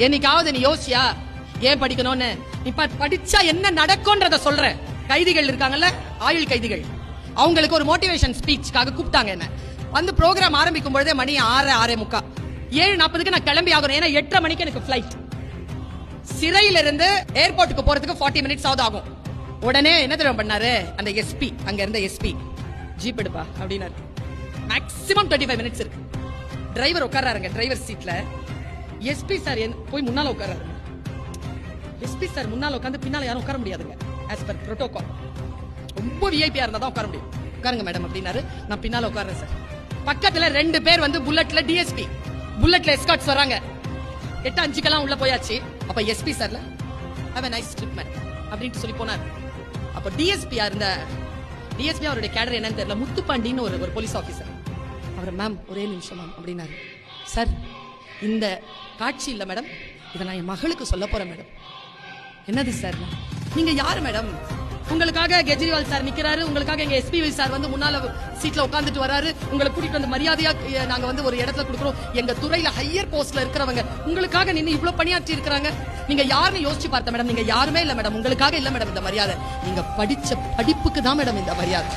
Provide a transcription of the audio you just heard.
என்னைக்காவது நீ யோசியா ஏன் படிக்கணும்னு? நீ படிச்சா என்ன நடக்கும்ன்றத சொல்ற. கைதிகள் இருக்காங்கல்ல, ஆயுள் கைதிகள், அவங்களுக்கு ஒரு மோட்டிவேஷன் ஸ்பீச்சுக்காக கூப்பிட்டாங்க. என்ன வந்து ப்ரோக்ராம் ஆரம்பிக்கும் பொழுதே மணி 6:45 7:40 நான் கிளம்பி ஆகணும். ஏன்னா 8:30 மணிக்கு எனக்கு ஃபிளைட். சிறையில இருந்து ஏர்போர்ட்டுக்கு போறதுக்கு 40 மினிட்ஸ் ஆகும். உடனே என்ன தெரியும் பண்ணாரு அந்த எஸ்பி, அங்க இருந்த எஸ்பி, ஜீப் எடுப்பா அப்படின்னாரு. மேக்ஸிமம் 25 மினிட்ஸ் இருக்கு. டிரைவர் உட்கார்றாருங்க டிரைவர் சீட்ல. எஸ்பி சார் போய் முன்னால உட்கார்றாரு. எஸ்பி சார் முன்னால உட்கார்ந்து பின்னால யாரும் உட்கார முடியாதுங்க. ஆஸ் பர் புரோட்டோகால் ரொம்ப விஐபியா இருந்தா தான் உட்கார முடியும். உட்காருங்க மேடம் அப்படின்னாரு. நான் பின்னால உட்கார்றேன் சார். பக்கத்துல 2 பேர் வந்து புல்லட்ல டிஎஸ்பி, புல்லட்ல எஸ்கார்ட்ஸ் வராங்க. 8:05 உள்ள போயாச்சு. அப்ப எஸ்பி சார்ல have a nice trip man அப்படினு சொல்லி போனார். அப்ப டிஎஸ்பியா இருந்த டிஎஸ்பி அவருடைய கேடர் என்னன்னு தெரியல, முத்துப்பாண்டின்னு ஒரு போலீஸ் ஆபீசர். அவர் மேம் ஒரே நிமிஷம் மேம் அப்படின்னாரு. சார் இந்த காட்சி இல்ல மேடம், இதை நான் என் மகளுக்கு சொல்ல போறேன் மேடம். என்னது சார்? நீங்க யாரு மேடம்? உங்களுக்காக கெஜ்ரிவால் சார் நிக்கிறாரு, உங்களுக்காக எங்க எஸ்பி சார் வந்து முன்னால சீட்ல உட்கார்ந்துட்டு வராரு, உங்களை கூட்டிட்டு வந்து மரியாதையா நாங்க வந்து ஒரு இடத்துல கொடுக்குறோம். எங்க துறையில ஹையர் போஸ்ட்ல இருக்கிறவங்க உங்களுக்காக நின்று இவ்வளவு பணியாற்றி இருக்காங்க. நீங்க யாருன்னு யோசிச்சு பார்த்த மேடம்? நீங்க யாருமே இல்ல மேடம், உங்களுக்காக இல்ல மேடம் இந்த மரியாதை, நீங்க படிச்ச படிப்புக்கு தான் மேடம் இந்த மரியாதை.